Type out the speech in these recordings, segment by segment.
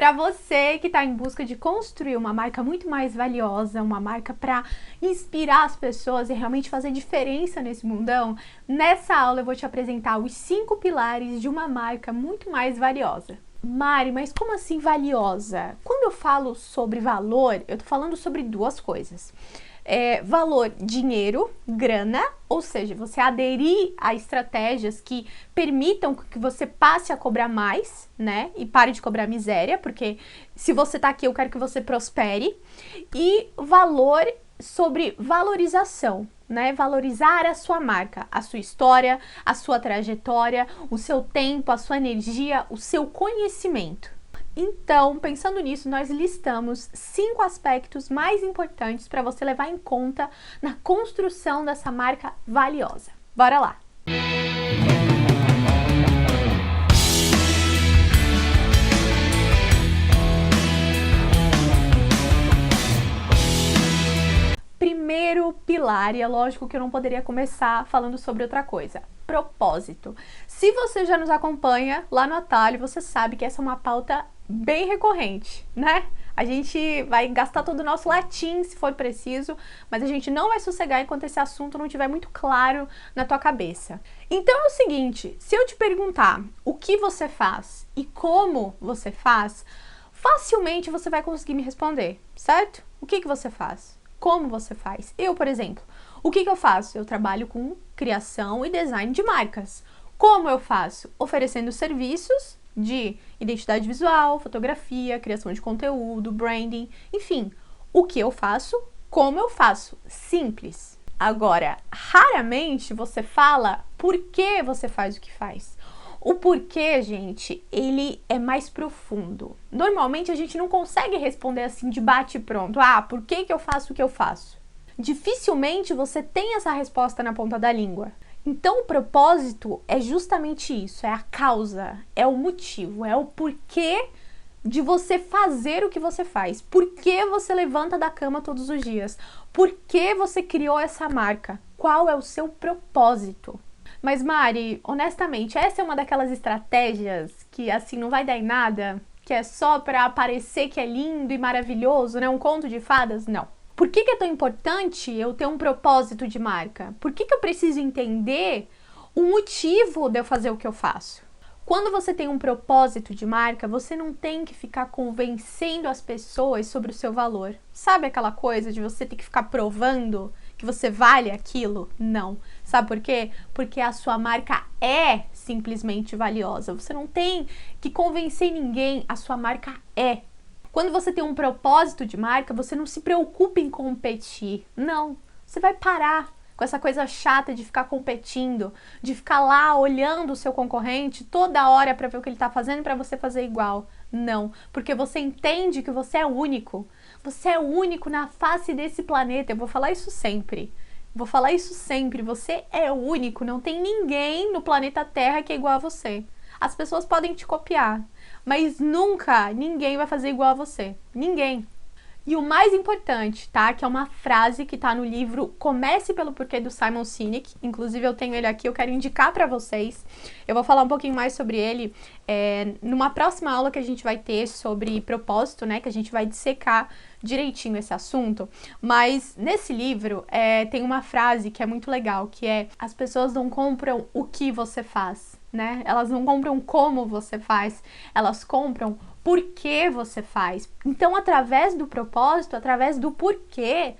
Para você que está em busca de construir uma marca muito mais valiosa, uma marca para inspirar as pessoas e realmente fazer diferença nesse mundão, nessa aula eu vou te apresentar os 5 pilares de uma marca muito mais valiosa. Mari, mas como assim valiosa? Quando eu falo sobre valor, eu tô falando sobre duas coisas. Valor, dinheiro, grana, ou seja, você aderir a estratégias que permitam que você passe a cobrar mais, né? E pare de cobrar miséria, porque se você tá aqui, eu quero que você prospere. E valor sobre valorização, né? Valorizar a sua marca, a sua história, a sua trajetória, o seu tempo, a sua energia, o seu conhecimento. Então, pensando nisso, nós listamos 5 aspectos mais importantes para você levar em conta na construção dessa marca valiosa. Bora lá! Primeiro pilar, e é lógico que eu não poderia começar falando sobre outra coisa, propósito. Se você já nos acompanha lá no Atalho, você sabe que essa é uma pauta bem recorrente, né? A gente vai gastar todo o nosso latim se for preciso, mas a gente não vai sossegar enquanto esse assunto não estiver muito claro na tua cabeça. Então é o seguinte, se eu te perguntar o que você faz e como você faz, facilmente você vai conseguir me responder, certo? O que você faz? Como você faz? Eu, por exemplo, o que eu faço? Eu trabalho com criação e design de marcas. Como eu faço? Oferecendo serviços de identidade visual, fotografia, criação de conteúdo, branding, enfim. O que eu faço? Como eu faço? Simples. Agora, raramente você fala por que você faz o que faz. O porquê, gente, ele é mais profundo. Normalmente a gente não consegue responder assim de bate e pronto. Ah, por que eu faço o que eu faço? Dificilmente você tem essa resposta na ponta da língua. Então o propósito é justamente isso, é a causa, é o motivo, é o porquê de você fazer o que você faz. Por que você levanta da cama todos os dias? Por que você criou essa marca? Qual é o seu propósito? Mas Mari, honestamente, essa é uma daquelas estratégias que assim não vai dar em nada, que é só para parecer que é lindo e maravilhoso, né? Um conto de fadas? Não. Por que é tão importante eu ter um propósito de marca? Por que eu preciso entender o motivo de eu fazer o que eu faço? Quando você tem um propósito de marca, você não tem que ficar convencendo as pessoas sobre o seu valor. Sabe aquela coisa de você ter que ficar provando que você vale aquilo? Não. Sabe por quê? Porque a sua marca é simplesmente valiosa. Você não tem que convencer ninguém, a sua marca é. Quando você tem um propósito de marca, você não se preocupa em competir. Não. Você vai parar com essa coisa chata de ficar competindo, de ficar lá olhando o seu concorrente toda hora para ver o que ele está fazendo para você fazer igual. Não, porque você entende que você é único. Você é único na face desse planeta. Eu vou falar isso sempre. Vou falar isso sempre. Você é único. Não tem ninguém no planeta Terra que é igual a você. As pessoas podem te copiar, mas nunca ninguém vai fazer igual a você. Ninguém. E o mais importante, tá? Que é uma frase que tá no livro Comece pelo Porquê, do Simon Sinek. Inclusive eu tenho ele aqui, eu quero indicar para vocês. Eu vou falar um pouquinho mais sobre ele numa próxima aula que a gente vai ter sobre propósito, né? Que a gente vai dissecar direitinho esse assunto. Mas nesse livro tem uma frase que é muito legal, que é: as pessoas não compram o que você faz, né? Elas não compram como você faz, elas compram por que você faz. Então, através do propósito, através do porquê,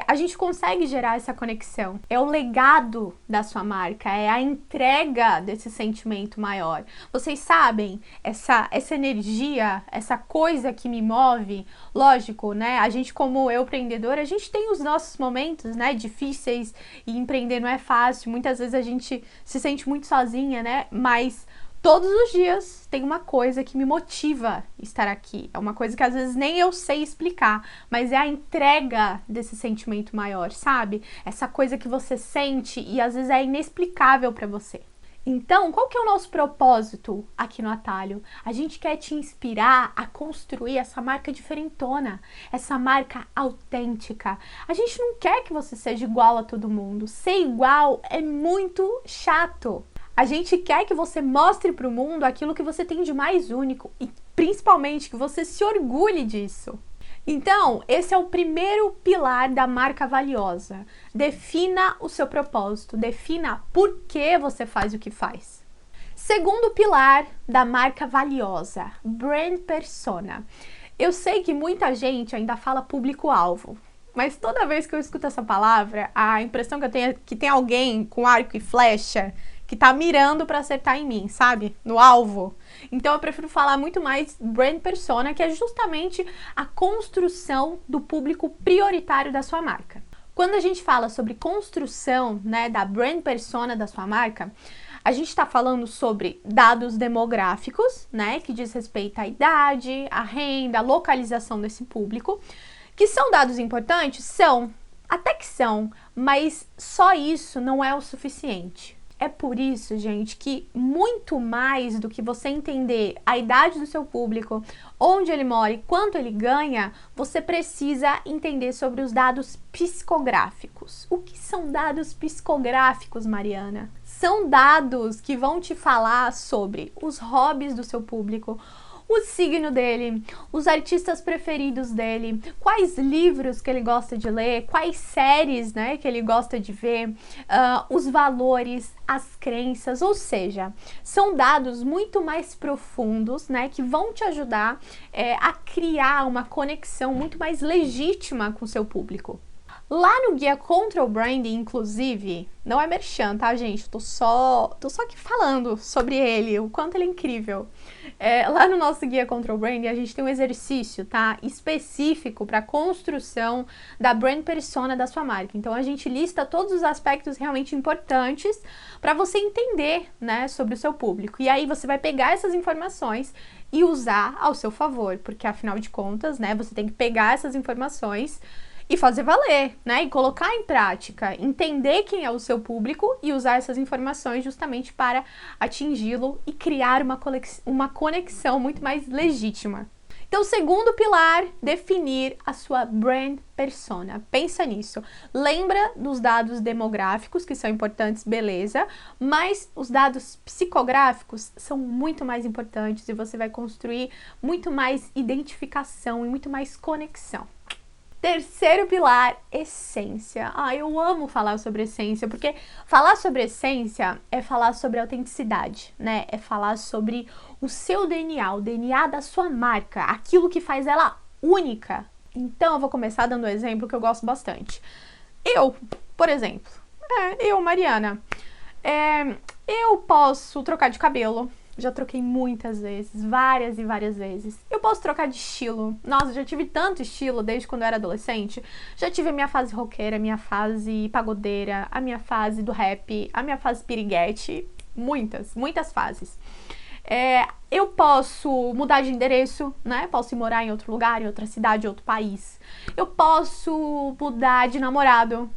a gente consegue gerar essa conexão. É o legado da sua marca, é a entrega desse sentimento maior. Vocês sabem, essa energia, essa coisa que me move, lógico, né? A gente, como eu empreendedora, a gente tem os nossos momentos, né, difíceis, e empreender não é fácil. Muitas vezes a gente se sente muito sozinha, né? Mas todos os dias tem uma coisa que me motiva a estar aqui. É uma coisa que às vezes nem eu sei explicar, mas é a entrega desse sentimento maior, sabe? Essa coisa que você sente e às vezes é inexplicável para você. Então, qual que é o nosso propósito aqui no Atalho? A gente quer te inspirar a construir essa marca diferentona, essa marca autêntica. A gente não quer que você seja igual a todo mundo. Ser igual é muito chato. A gente quer que você mostre para o mundo aquilo que você tem de mais único. E principalmente que você se orgulhe disso. Então, esse é o primeiro pilar da marca valiosa. Defina o seu propósito, defina por que você faz o que faz. Segundo pilar da marca valiosa, brand persona. Eu sei que muita gente ainda fala público-alvo, mas toda vez que eu escuto essa palavra, a impressão que eu tenho é que tem alguém com arco e flecha que tá mirando para acertar em mim, sabe? No alvo. Então eu prefiro falar muito mais brand persona, que é justamente a construção do público prioritário da sua marca. Quando a gente fala sobre construção, né, da brand persona da sua marca, a gente está falando sobre dados demográficos, né, que diz respeito à idade, à renda, à localização desse público, que são dados importantes? São, até que são, mas só isso não é o suficiente. É por isso, gente, que muito mais do que você entender a idade do seu público, onde ele mora e quanto ele ganha, você precisa entender sobre os dados psicográficos. O que são dados psicográficos, Mariana? São dados que vão te falar sobre os hobbies do seu público, o signo dele, os artistas preferidos dele, quais livros que ele gosta de ler, quais séries, né, que ele gosta de ver, os valores, as crenças, ou seja, são dados muito mais profundos, né, que vão te ajudar a criar uma conexão muito mais legítima com o seu público. Lá no guia Control Branding, inclusive, não é merchan, tá, gente? Tô só aqui falando sobre ele, o quanto ele é incrível. Lá no nosso guia Control Branding, a gente tem um exercício, tá? Específico para a construção da brand persona da sua marca. Então, a gente lista todos os aspectos realmente importantes para você entender, né, sobre o seu público. E aí, você vai pegar essas informações e usar ao seu favor, porque afinal de contas, né, você tem que pegar essas informações e fazer valer, né? E colocar em prática, entender quem é o seu público e usar essas informações justamente para atingi-lo e criar uma conexão muito mais legítima. Então, segundo pilar, definir a sua brand persona. Pensa nisso. Lembra dos dados demográficos, que são importantes, beleza, mas os dados psicográficos são muito mais importantes e você vai construir muito mais identificação e muito mais conexão. Terceiro pilar, essência. Eu amo falar sobre essência, porque falar sobre essência é falar sobre autenticidade, né? É falar sobre o seu DNA, o DNA da sua marca, aquilo que faz ela única. Então, eu vou começar dando um exemplo que eu gosto bastante. Eu, por exemplo, Mariana, eu posso trocar de cabelo. Já troquei muitas vezes, várias e várias vezes. Eu posso trocar de estilo. Nossa, já tive tanto estilo desde quando eu era adolescente. Já tive a minha fase roqueira, a minha fase pagodeira, a minha fase do rap, a minha fase piriguete. Muitas fases. Eu posso mudar de endereço, né? Posso ir morar em outro lugar, em outra cidade, em outro país. Eu posso mudar de namorado.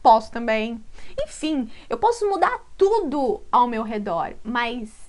Posso também. Enfim, eu posso mudar tudo ao meu redor, mas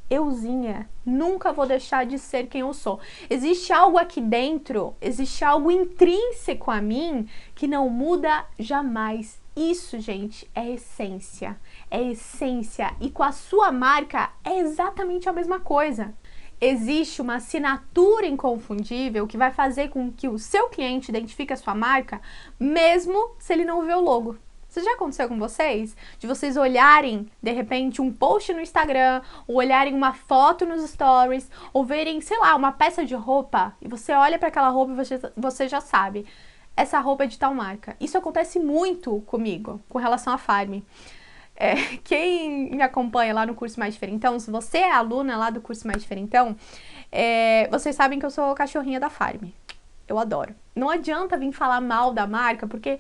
euzinha, nunca vou deixar de ser quem eu sou. Existe algo aqui dentro, existe algo intrínseco a mim que não muda jamais. Isso, gente, é essência. É essência. E com a sua marca é exatamente a mesma coisa. Existe uma assinatura inconfundível que vai fazer com que o seu cliente identifique a sua marca, mesmo se ele não vê o logo. Isso já aconteceu com vocês? De vocês olharem, de repente, um post no Instagram, ou olharem uma foto nos stories, ou verem, sei lá, uma peça de roupa, e você olha para aquela roupa e você já sabe, essa roupa é de tal marca. Isso acontece muito comigo, com relação à Farm. Quem me acompanha lá no curso Mais Diferentão, se você é aluna lá do curso Mais Diferentão, vocês sabem que eu sou cachorrinha da Farm. Eu adoro. Não adianta vir falar mal da marca, porque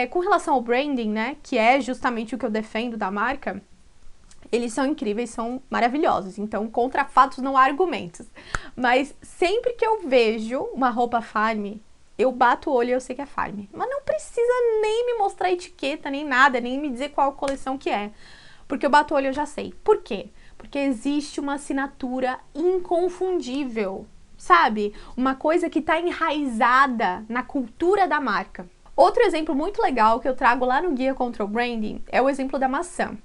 com relação ao branding, né, que é justamente o que eu defendo da marca, eles são incríveis, são maravilhosos. Então, contra fatos não há argumentos. Mas sempre que eu vejo uma roupa Farm, eu bato o olho e eu sei que é Farm. Mas não precisa nem me mostrar etiqueta, nem nada, nem me dizer qual coleção que é. Porque eu bato o olho e eu já sei. Por quê? Porque existe uma assinatura inconfundível, sabe? Uma coisa que está enraizada na cultura da marca. Outro exemplo muito legal que eu trago lá no Guia Control Branding é o exemplo da maçã.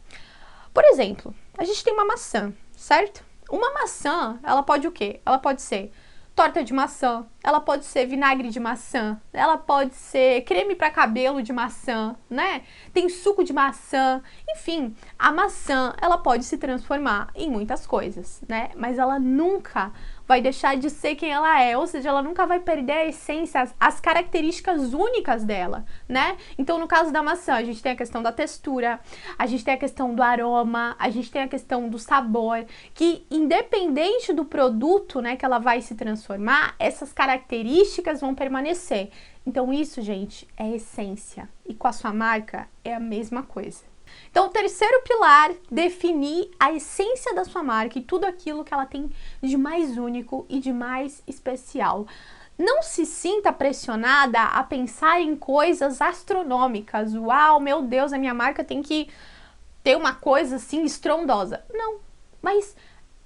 Por exemplo, a gente tem uma maçã, certo? Uma maçã, ela pode o quê? Ela pode ser torta de maçã, ela pode ser vinagre de maçã, ela pode ser creme para cabelo de maçã, né? Tem suco de maçã, enfim, a maçã, ela pode se transformar em muitas coisas, né? Mas ela nunca vai deixar de ser quem ela é, ou seja, ela nunca vai perder a essência, as características únicas dela, né? Então, no caso da maçã, a gente tem a questão da textura, a gente tem a questão do aroma, a gente tem a questão do sabor, que independente do produto, né, que ela vai se transformar, essas características vão permanecer. Então, isso, gente, é essência. E com a sua marca, é a mesma coisa. Então, o terceiro pilar, definir a essência da sua marca e tudo aquilo que ela tem de mais único e de mais especial. Não se sinta pressionada a pensar em coisas astronômicas. Uau, meu Deus, a minha marca tem que ter uma coisa assim estrondosa. Não, mas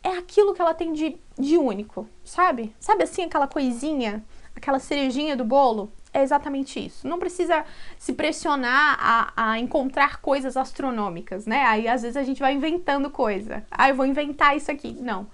é aquilo que ela tem de único, sabe? Sabe assim, aquela coisinha, aquela cerejinha do bolo? É exatamente isso. Não precisa se pressionar a encontrar coisas astronômicas, né? Aí às vezes a gente vai inventando coisa. Ah, eu vou inventar isso aqui. Não.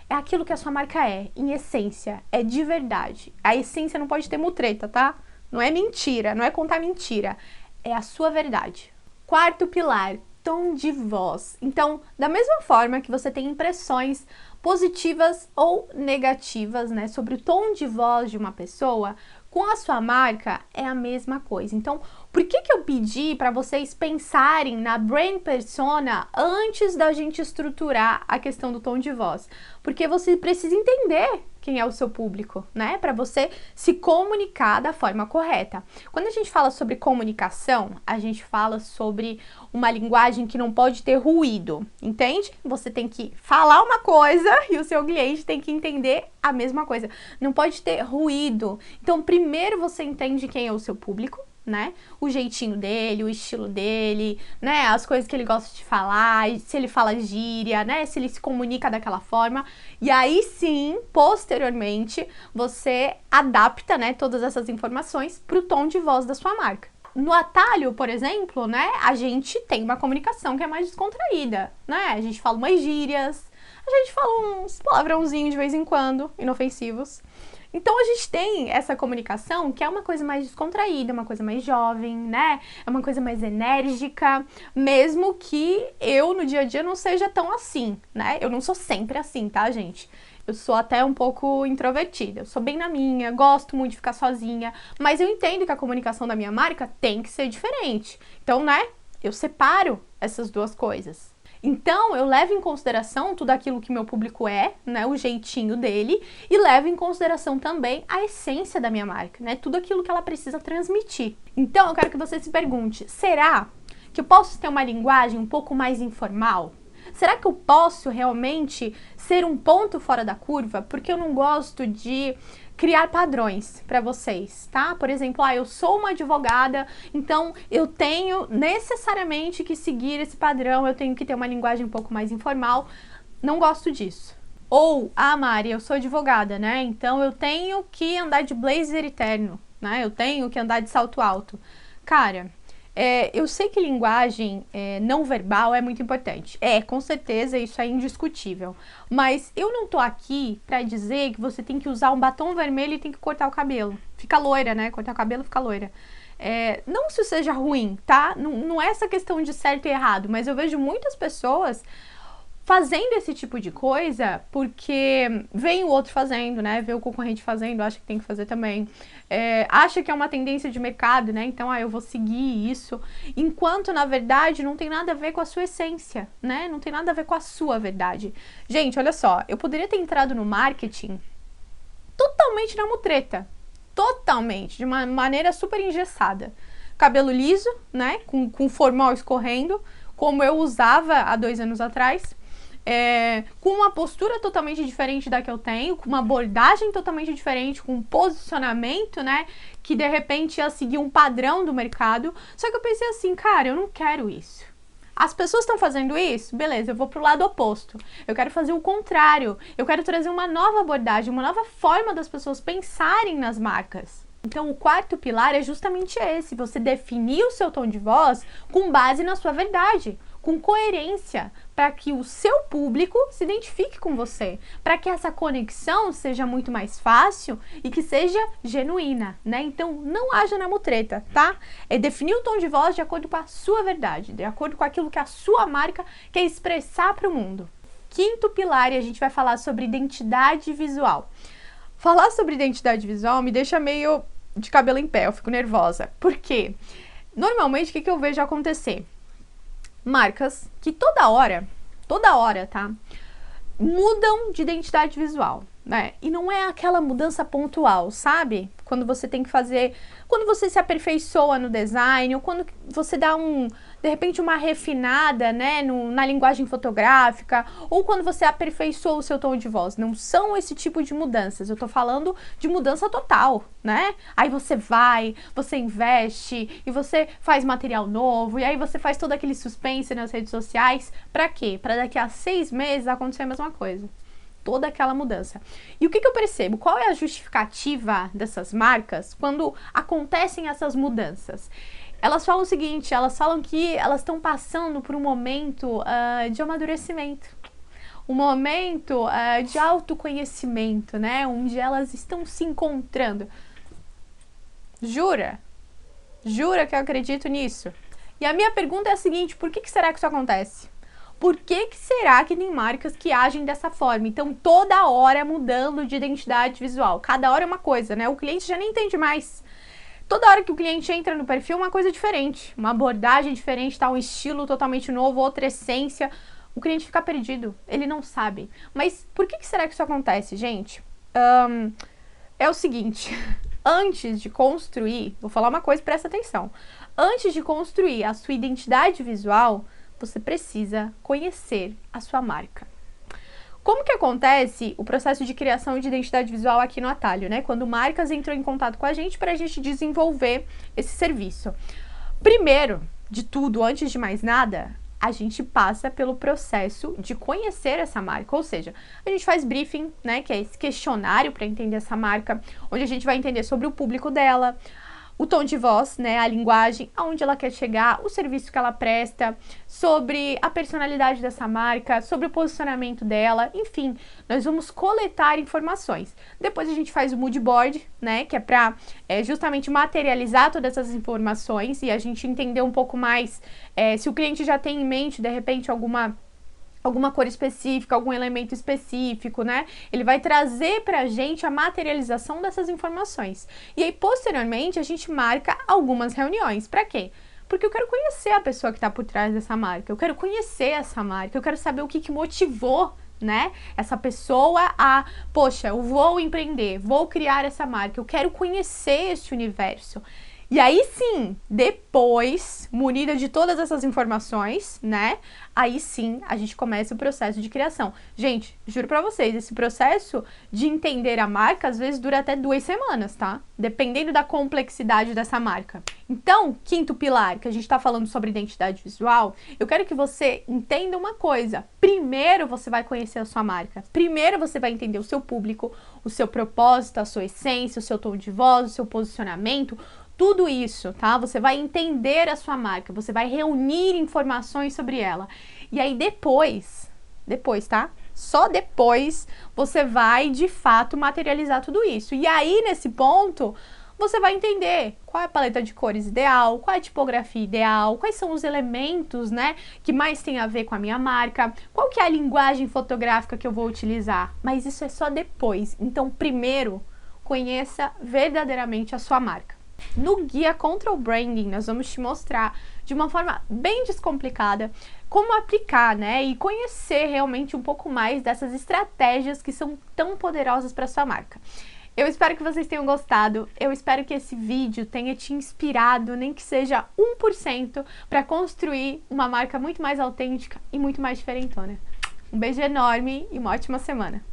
É aquilo que a sua marca é, em essência, é de verdade. A essência não pode ter mutreta, tá? Não é mentira, não é contar mentira. É a sua verdade. Quarto pilar, tom de voz. Então, da mesma forma que você tem impressões positivas ou negativas, né, sobre o tom de voz de uma pessoa, com a sua marca é a mesma coisa. Então, por que eu pedi para vocês pensarem na brand persona antes da gente estruturar a questão do tom de voz? Porque você precisa entender quem é o seu público, né? Para você se comunicar da forma correta. Quando a gente fala sobre comunicação, a gente fala sobre uma linguagem que não pode ter ruído, entende? Você tem que falar uma coisa e o seu cliente tem que entender a mesma coisa. Não pode ter ruído. Então, primeiro você entende quem é o seu público, né? O jeitinho dele, o estilo dele, né? As coisas que ele gosta de falar, se ele fala gíria, né? Se ele se comunica daquela forma. E aí sim, posteriormente, você adapta, né, todas essas informações para o tom de voz da sua marca. No atalho, por exemplo, né, a gente tem uma comunicação que é mais descontraída, né? A gente fala umas gírias, a gente fala uns palavrãozinhos de vez em quando, inofensivos. Então a gente tem essa comunicação que é uma coisa mais descontraída, uma coisa mais jovem, né? É uma coisa mais enérgica, mesmo que eu no dia a dia não seja tão assim, né? Eu não sou sempre assim, tá, gente? Eu sou até um pouco introvertida, eu sou bem na minha, gosto muito de ficar sozinha, mas eu entendo que a comunicação da minha marca tem que ser diferente. Então, né, eu separo essas duas coisas. Então, eu levo em consideração tudo aquilo que meu público é, né, o jeitinho dele, e levo em consideração também a essência da minha marca, né, tudo aquilo que ela precisa transmitir. Então, eu quero que você se pergunte, será que eu posso ter uma linguagem um pouco mais informal? Será que eu posso realmente ser um ponto fora da curva? Porque eu não gosto de criar padrões para vocês, tá? Por exemplo, eu sou uma advogada, então eu tenho necessariamente que seguir esse padrão, eu tenho que ter uma linguagem um pouco mais informal. Não gosto disso. Ou, Mari, eu sou advogada, né? Então eu tenho que andar de blazer e terno, né? Eu tenho que andar de salto alto. Cara, eu sei que linguagem não verbal é muito importante. Com certeza, isso é indiscutível. Mas eu não tô aqui pra dizer que você tem que usar um batom vermelho e tem que cortar o cabelo. Fica loira, né? Cortar o cabelo fica loira. Não que isso seja ruim, tá? Não é essa questão de certo e errado, mas eu vejo muitas pessoas fazendo esse tipo de coisa porque vem o outro fazendo, né? Vê o concorrente fazendo, acha que tem que fazer também. Acha que é uma tendência de mercado, né? Então, eu vou seguir isso. Enquanto, na verdade, não tem nada a ver com a sua essência, né? Não tem nada a ver com a sua verdade. Gente, olha só, eu poderia ter entrado no marketing totalmente na mutreta. Totalmente, de uma maneira super engessada. Cabelo liso, né? Com formal escorrendo, como eu usava há 2 anos atrás. Com uma postura totalmente diferente da que eu tenho, com uma abordagem totalmente diferente, com um posicionamento, né, que de repente ia seguir um padrão do mercado. Só que eu pensei assim, cara, eu não quero isso. As pessoas estão fazendo isso? Beleza, eu vou pro lado oposto. Eu quero fazer o contrário. Eu quero trazer uma nova abordagem, uma nova forma das pessoas pensarem nas marcas. Então, o quarto pilar é justamente esse, você definir o seu tom de voz com base na sua verdade, com coerência, para que o seu público se identifique com você, para que essa conexão seja muito mais fácil e que seja genuína, né? Então, não haja na mutreta, tá? É definir o tom de voz de acordo com a sua verdade, de acordo com aquilo que a sua marca quer expressar para o mundo. Quinto pilar, e a gente vai falar sobre identidade visual. Falar sobre identidade visual me deixa meio de cabelo em pé, eu fico nervosa. Por quê? Normalmente, o que eu vejo acontecer? Marcas que toda hora, tá? Mudam de identidade visual, né? E não é aquela mudança pontual, sabe? Quando você tem que fazer, quando você se aperfeiçoa no design, ou quando você dá de repente uma refinada, né, na linguagem fotográfica, ou quando você aperfeiçoa o seu tom de voz. Não são esse tipo de mudanças, eu tô falando de mudança total, né? Aí você investe, e você faz material novo, e aí você faz todo aquele suspense nas redes sociais. Pra quê? Pra daqui a 6 meses acontecer a mesma coisa. Toda aquela mudança. E o que eu percebo? Qual é a justificativa dessas marcas quando acontecem essas mudanças? Elas falam o seguinte, elas falam que elas estão passando por um momento de amadurecimento, um momento de autoconhecimento, né? Onde elas estão se encontrando. Jura? Jura que eu acredito nisso? E a minha pergunta é a seguinte, por que será que isso acontece? Por que será que tem marcas que agem dessa forma? Então, toda hora mudando de identidade visual. Cada hora é uma coisa, né? O cliente já nem entende mais. Toda hora que o cliente entra no perfil, uma coisa diferente. Uma abordagem diferente, tá? Um estilo totalmente novo, outra essência. O cliente fica perdido. Ele não sabe. Mas por que será que isso acontece, gente? É o seguinte. Antes de construir... Vou falar uma coisa, presta atenção. Antes de construir a sua identidade visual, você precisa conhecer a sua marca. Como que acontece o processo de criação de identidade visual aqui no Atalho, né? Quando marcas entram em contato com a gente para a gente desenvolver esse serviço. Primeiro de tudo, antes de mais nada, a gente passa pelo processo de conhecer essa marca, ou seja, a gente faz briefing, né? Que é esse questionário para entender essa marca, onde a gente vai entender sobre o público dela, o tom de voz, né, a linguagem, aonde ela quer chegar, o serviço que ela presta, sobre a personalidade dessa marca, sobre o posicionamento dela, enfim, nós vamos coletar informações. Depois a gente faz o mood board, né, que é para justamente materializar todas essas informações e a gente entender um pouco mais se o cliente já tem em mente, de repente, alguma cor específica, algum elemento específico, né? Ele vai trazer pra gente a materialização dessas informações. E aí, posteriormente, a gente marca algumas reuniões. Pra quê? Porque eu quero conhecer a pessoa que tá por trás dessa marca. Eu quero conhecer essa marca. Eu quero saber o que motivou, né, essa pessoa a, poxa, eu vou empreender, vou criar essa marca. Eu quero conhecer esse universo. E aí sim, depois, munida de todas essas informações, né, aí sim a gente começa o processo de criação. Gente, juro pra vocês, esse processo de entender a marca às vezes dura até 2 semanas, tá? Dependendo da complexidade dessa marca. Então, quinto pilar, que a gente tá falando sobre identidade visual, eu quero que você entenda uma coisa. Primeiro você vai conhecer a sua marca. Primeiro você vai entender o seu público, o seu propósito, a sua essência, o seu tom de voz, o seu posicionamento, tudo isso, tá? Você vai entender a sua marca, você vai reunir informações sobre ela. E aí depois, tá? Só depois você vai, de fato, materializar tudo isso. E aí, nesse ponto, você vai entender qual é a paleta de cores ideal, qual é a tipografia ideal, quais são os elementos, né, que mais tem a ver com a minha marca, qual que é a linguagem fotográfica que eu vou utilizar. Mas isso é só depois. Então, primeiro, conheça verdadeiramente a sua marca. No guia Control Branding, nós vamos te mostrar de uma forma bem descomplicada como aplicar, né, e conhecer realmente um pouco mais dessas estratégias que são tão poderosas para sua marca. Eu espero que vocês tenham gostado, eu espero que esse vídeo tenha te inspirado, nem que seja 1%, para construir uma marca muito mais autêntica e muito mais diferentona. Um beijo enorme e uma ótima semana!